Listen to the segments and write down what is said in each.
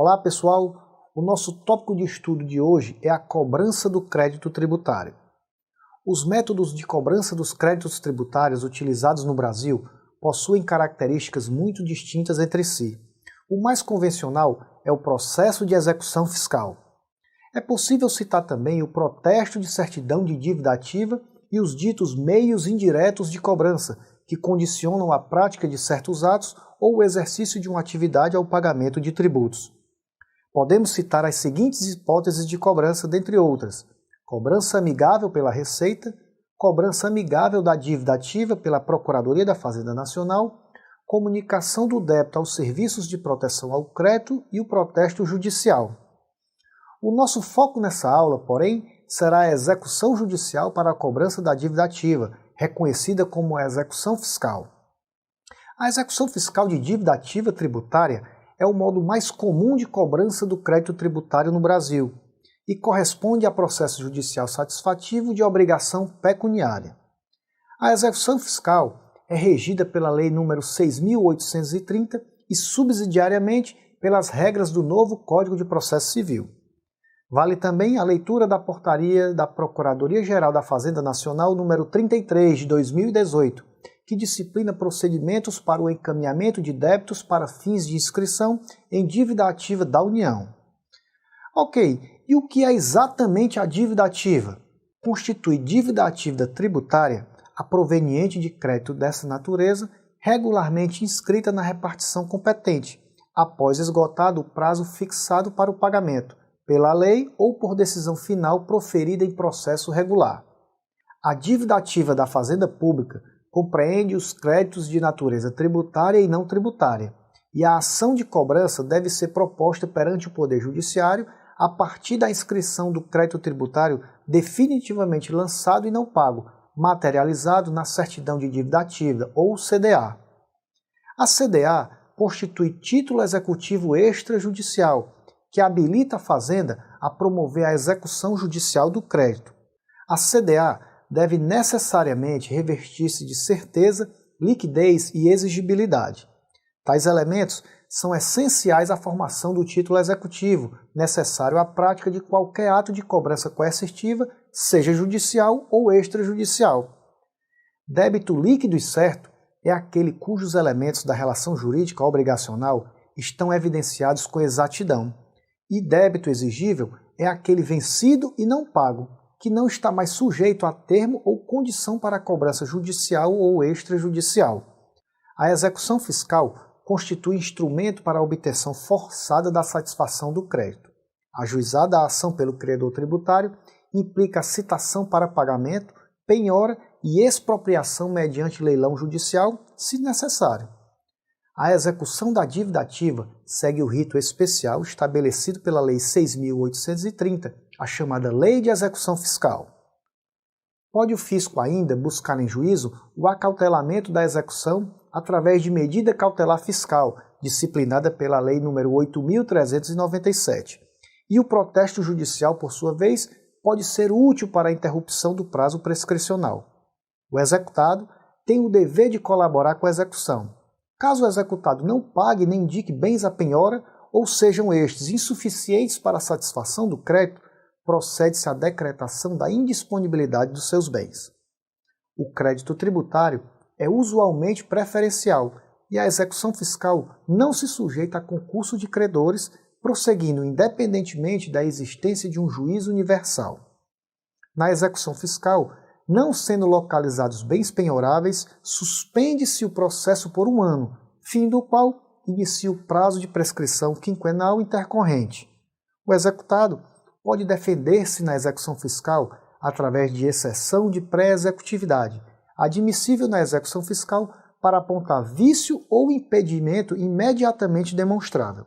Olá pessoal, o nosso tópico de estudo de hoje é a cobrança do crédito tributário. Os métodos de cobrança dos créditos tributários utilizados no Brasil possuem características muito distintas entre si. O mais convencional é o processo de execução fiscal. É possível citar também o protesto de certidão de dívida ativa e os ditos meios indiretos de cobrança, que condicionam a prática de certos atos ou o exercício de uma atividade ao pagamento de tributos. Podemos citar as seguintes hipóteses de cobrança, dentre outras: cobrança amigável pela Receita, cobrança amigável da dívida ativa pela Procuradoria da Fazenda Nacional, comunicação do débito aos serviços de proteção ao crédito e o protesto judicial. O nosso foco nessa aula, porém, será a execução judicial para a cobrança da dívida ativa, reconhecida como a execução fiscal. A execução fiscal de dívida ativa tributária é o modo mais comum de cobrança do crédito tributário no Brasil e corresponde a processo judicial satisfativo de obrigação pecuniária. A execução fiscal é regida pela Lei nº 6.830 e subsidiariamente pelas regras do novo Código de Processo Civil. Vale também a leitura da portaria da Procuradoria-Geral da Fazenda Nacional número 33 de 2018, que disciplina procedimentos para o encaminhamento de débitos para fins de inscrição em dívida ativa da União. Ok, e o que é exatamente a dívida ativa? Constitui dívida ativa tributária a proveniente de crédito dessa natureza, regularmente inscrita na repartição competente, após esgotado o prazo fixado para o pagamento, pela lei ou por decisão final proferida em processo regular. A dívida ativa da Fazenda Pública compreende os créditos de natureza tributária e não tributária, e a ação de cobrança deve ser proposta perante o Poder Judiciário a partir da inscrição do crédito tributário definitivamente lançado e não pago, materializado na certidão de dívida ativa, ou CDA. A CDA constitui título executivo extrajudicial, que habilita a Fazenda a promover a execução judicial do crédito. A CDA deve necessariamente revestir-se de certeza, liquidez e exigibilidade. Tais elementos são essenciais à formação do título executivo, necessário à prática de qualquer ato de cobrança coercitiva, seja judicial ou extrajudicial. Débito líquido e certo é aquele cujos elementos da relação jurídica obrigacional estão evidenciados com exatidão. E débito exigível é aquele vencido e não pago, que não está mais sujeito a termo ou condição para a cobrança judicial ou extrajudicial. A execução fiscal constitui instrumento para a obtenção forçada da satisfação do crédito. Ajuizada a ação pelo credor tributário, implica a citação para pagamento, penhora e expropriação mediante leilão judicial, se necessário. A execução da dívida ativa segue o rito especial estabelecido pela Lei 6.830, a chamada Lei de Execução Fiscal. Pode o fisco ainda buscar em juízo o acautelamento da execução através de medida cautelar fiscal, disciplinada pela Lei nº 8.397. E o protesto judicial, por sua vez, pode ser útil para a interrupção do prazo prescricional. O executado tem o dever de colaborar com a execução. Caso o executado não pague nem indique bens à penhora, ou sejam estes insuficientes para a satisfação do crédito, procede-se à decretação da indisponibilidade dos seus bens. O crédito tributário é usualmente preferencial e a execução fiscal não se sujeita a concurso de credores, prosseguindo independentemente da existência de um juízo universal. Na execução fiscal, não sendo localizados bens penhoráveis, suspende-se o processo por 1 ano, fim do qual inicia o prazo de prescrição quinquenal intercorrente. O executado pode defender-se na execução fiscal através de exceção de pré-executividade, admissível na execução fiscal para apontar vício ou impedimento imediatamente demonstrável.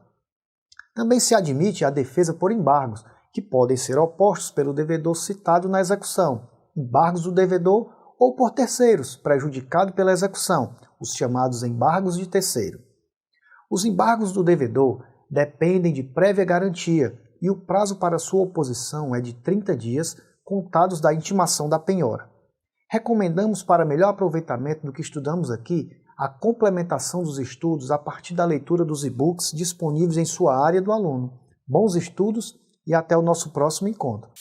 Também se admite a defesa por embargos, que podem ser opostos pelo devedor citado na execução, embargos do devedor ou por terceiros, prejudicado pela execução, os chamados embargos de terceiro. Os embargos do devedor dependem de prévia garantia e o prazo para sua oposição é de 30 dias, contados da intimação da penhora. Recomendamos, para melhor aproveitamento do que estudamos aqui, a complementação dos estudos a partir da leitura dos e-books disponíveis em sua área do aluno. Bons estudos e até o nosso próximo encontro.